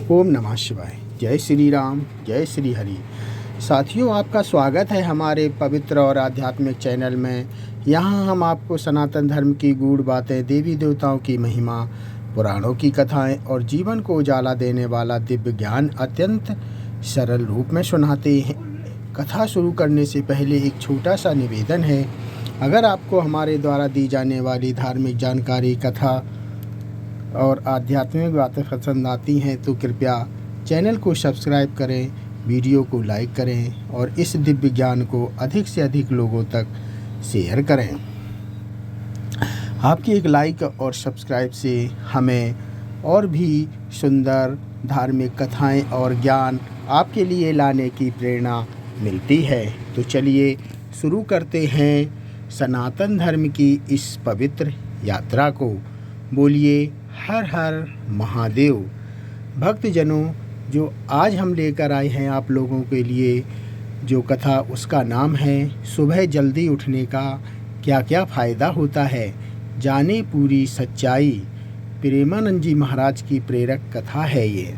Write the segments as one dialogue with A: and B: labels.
A: ओम नमः शिवाय। जय श्री राम, जय श्री हरि। साथियों, आपका स्वागत है हमारे पवित्र और आध्यात्मिक चैनल में। यहाँ हम आपको सनातन धर्म की गूढ़ बातें, देवी देवताओं की महिमा, पुराणों की कथाएं और जीवन को उजाला देने वाला दिव्य ज्ञान अत्यंत सरल रूप में सुनाते हैं। कथा शुरू करने से पहले एक छोटा सा निवेदन है। अगर आपको हमारे द्वारा दी जाने वाली धार्मिक जानकारी, कथा और आध्यात्मिक बातें पसंद आती हैं तो कृपया चैनल को सब्सक्राइब करें, वीडियो को लाइक करें और इस दिव्य ज्ञान को अधिक से अधिक लोगों तक शेयर करें। आपकी एक लाइक और सब्सक्राइब से हमें और भी सुंदर धार्मिक कथाएं और ज्ञान आपके लिए लाने की प्रेरणा मिलती है। तो चलिए शुरू करते हैं सनातन धर्म की इस पवित्र यात्रा को। बोलिए हर हर महादेव। भक्तजनों, जो आज हम लेकर आए हैं आप लोगों के लिए जो कथा, उसका नाम है सुबह जल्दी उठने का क्या क्या फ़ायदा होता है, जाने पूरी सच्चाई। प्रेमानंद जी महाराज की प्रेरक कथा है ये।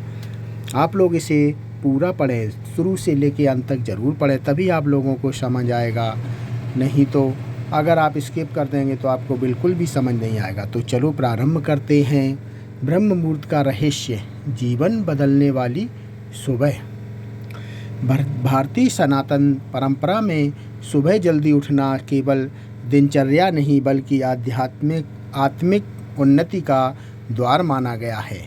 A: आप लोग इसे पूरा पढ़ें, शुरू से लेकर अंत तक ज़रूर पढ़ें, तभी आप लोगों को समझ आएगा। नहीं तो अगर आप स्किप कर देंगे तो आपको बिल्कुल भी समझ नहीं आएगा। तो चलो प्रारंभ करते हैं। ब्रह्म मुहूर्त का रहस्य, जीवन बदलने वाली सुबह। भारतीय सनातन परंपरा में सुबह जल्दी उठना केवल दिनचर्या नहीं बल्कि आत्मिक उन्नति का द्वार माना गया है।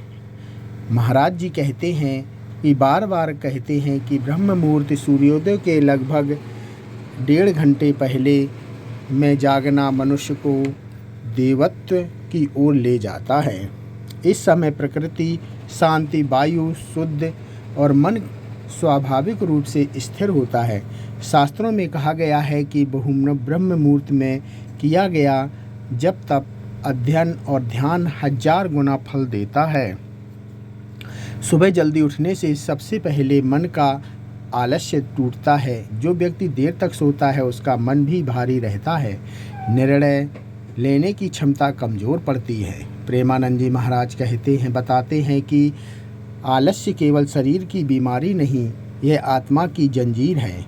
A: महाराज जी कहते हैं कि बार बार कहते हैं कि ब्रह्म मुहूर्त सूर्योदय के लगभग 1.5 घंटे पहले में जागना मनुष्य को देवत्व की ओर ले जाता है। इस समय प्रकृति शांति, वायु शुद्ध और मन स्वाभाविक रूप से स्थिर होता है। शास्त्रों में कहा गया है कि ब्रह्म मुहूर्त में किया गया जब तप, अध्ययन और ध्यान 1000 गुना फल देता है। सुबह जल्दी उठने से सबसे पहले मन का आलस्य टूटता है। जो व्यक्ति देर तक सोता है उसका मन भी भारी रहता है, निर्णय लेने की क्षमता कमज़ोर पड़ती है। प्रेमानंद जी महाराज बताते हैं कि आलस्य केवल शरीर की बीमारी नहीं, यह आत्मा की जंजीर है।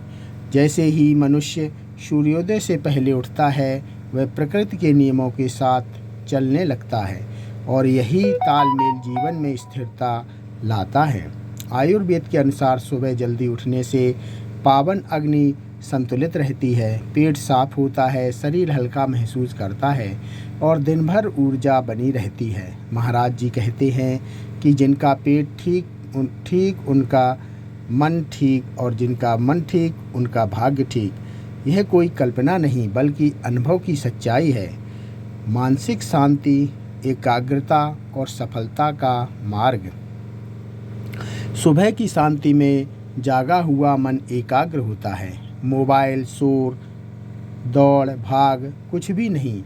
A: जैसे ही मनुष्य सूर्योदय से पहले उठता है वह प्रकृति के नियमों के साथ चलने लगता है और यही तालमेल जीवन में स्थिरता लाता है। आयुर्वेद के अनुसार सुबह जल्दी उठने से पावन अग्नि संतुलित रहती है, पेट साफ होता है, शरीर हल्का महसूस करता है और दिन भर ऊर्जा बनी रहती है। महाराज जी कहते हैं कि जिनका पेट ठीक उनका मन ठीक और जिनका मन ठीक उनका भाग्य ठीक। यह कोई कल्पना नहीं बल्कि अनुभव की सच्चाई है। मानसिक शांति, एकाग्रता और सफलता का मार्ग। सुबह की शांति में जागा हुआ मन एकाग्र होता है। मोबाइल, शोर, दौड़ भाग कुछ भी नहीं।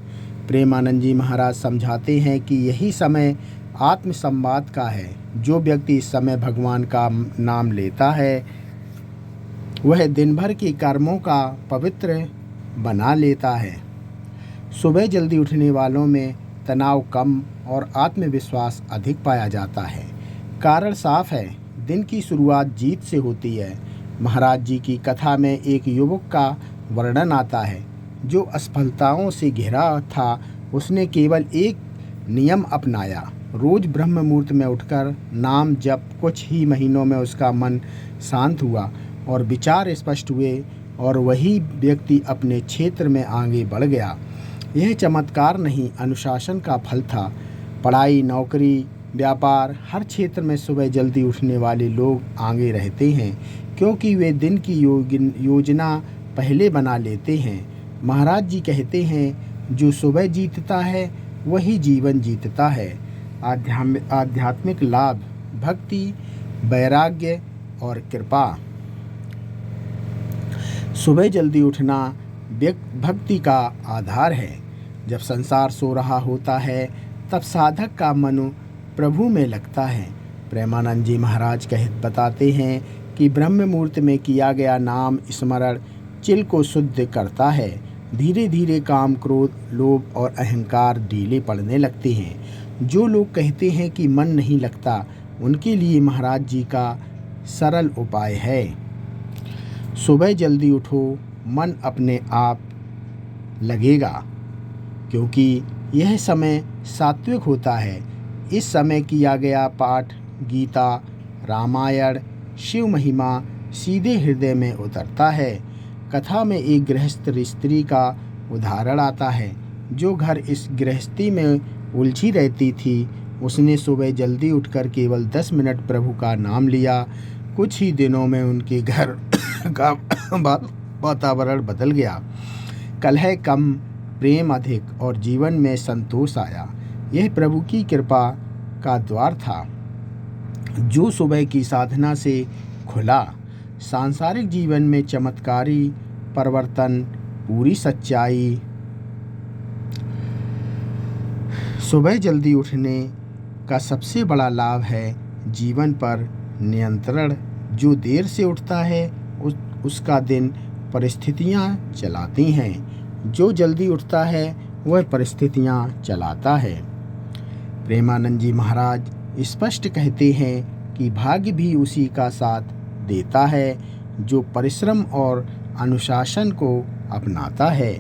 A: प्रेमानंद जी महाराज समझाते हैं कि यही समय आत्म संवाद का है। जो व्यक्ति इस समय भगवान का नाम लेता है वह दिन भर के कर्मों का पवित्र बना लेता है। सुबह जल्दी उठने वालों में तनाव कम और आत्मविश्वास अधिक पाया जाता है। कारण साफ है, दिन की शुरुआत जीत से होती है। महाराज जी की कथा में एक युवक का वर्णन आता है जो असफलताओं से घिरा था। उसने केवल एक नियम अपनाया, रोज ब्रह्म मुहूर्त में उठकर नाम जप। कुछ ही महीनों में उसका मन शांत हुआ और विचार स्पष्ट हुए और वही व्यक्ति अपने क्षेत्र में आगे बढ़ गया। यह चमत्कार नहीं, अनुशासन का फल था। पढ़ाई, नौकरी, व्यापार, हर क्षेत्र में सुबह जल्दी उठने वाले लोग आगे रहते हैं क्योंकि वे दिन की योजना पहले बना लेते हैं। महाराज जी कहते हैं जो सुबह जीतता है वही जीवन जीतता है। आध्यात्मिक लाभ, भक्ति, वैराग्य और कृपा। सुबह जल्दी उठना भक्ति का आधार है। जब संसार सो रहा होता है तब साधक का मन प्रभु में लगता है। प्रेमानंद जी महाराज बताते हैं कि ब्रह्म मुहूर्त में किया गया नाम स्मरण चिल को शुद्ध करता है। धीरे धीरे काम, क्रोध, लोभ और अहंकार ढीले पड़ने लगते हैं। जो लोग कहते हैं कि मन नहीं लगता उनके लिए महाराज जी का सरल उपाय है। सुबह जल्दी उठो, मन अपने आप लगेगा, क्योंकि यह समय सात्विक होता है। इस समय किया गया पाठ गीता, रामायण, शिव महिमा सीधे हृदय में उतरता है। कथा में एक गृहस्थ स्त्री का उदाहरण आता है। जो घर इस गृहस्थी में उलझी रहती थी, उसने सुबह जल्दी उठकर केवल 10 मिनट प्रभु का नाम लिया। कुछ ही दिनों में उनके घर का वातावरण बदल गया। कलह कम, प्रेम अधिक और जीवन में संतोष आया। यह प्रभु की कृपा का द्वार था जो सुबह की साधना से खुला। सांसारिक जीवन में चमत्कारी परिवर्तन, पूरी सच्चाई। सुबह जल्दी उठने का सबसे बड़ा लाभ है जीवन पर नियंत्रण। जो देर से उठता है उसका दिन परिस्थितियां चलाती हैं। जो जल्दी उठता है वह परिस्थितियां चलाता है। प्रेमानंद जी महाराज स्पष्ट कहते हैं कि भाग्य भी उसी का साथ देता है जो परिश्रम और अनुशासन को अपनाता है।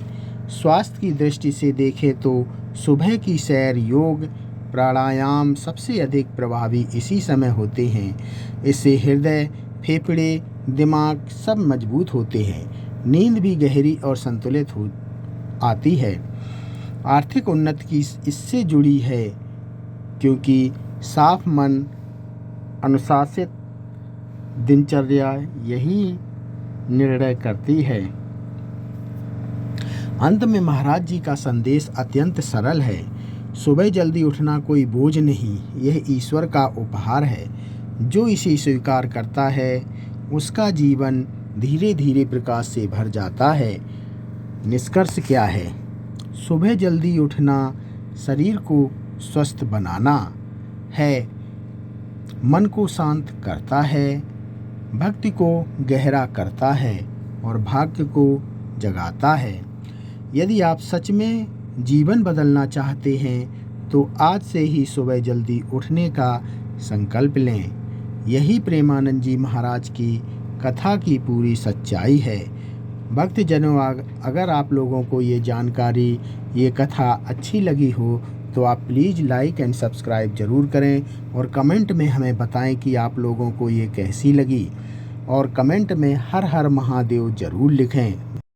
A: स्वास्थ्य की दृष्टि से देखें तो सुबह की सैर, योग, प्राणायाम सबसे अधिक प्रभावी इसी समय होते हैं। इससे हृदय, फेफड़े, दिमाग सब मजबूत होते हैं। नींद भी गहरी और संतुलित हो आती है। आर्थिक उन्नति की इससे जुड़ी है, क्योंकि साफ मन, अनुशासित दिनचर्या यही निर्णय करती है। अंत में महाराज जी का संदेश अत्यंत सरल है। सुबह जल्दी उठना कोई बोझ नहीं, यह ईश्वर का उपहार है। जो इसे स्वीकार करता है उसका जीवन धीरे धीरे प्रकाश से भर जाता है। निष्कर्ष क्या है? सुबह जल्दी उठना शरीर को स्वस्थ बनाना है, मन को शांत करता है, भक्ति को गहरा करता है और भाग्य को जगाता है। यदि आप सच में जीवन बदलना चाहते हैं तो आज से ही सुबह जल्दी उठने का संकल्प लें। यही प्रेमानंद जी महाराज की कथा की पूरी सच्चाई है। भक्तजनों, अगर आप लोगों को ये जानकारी, ये कथा अच्छी लगी हो तो आप प्लीज़ लाइक एंड सब्सक्राइब ज़रूर करें और कमेंट में हमें बताएं कि आप लोगों को ये कैसी लगी, और कमेंट में हर हर महादेव ज़रूर लिखें।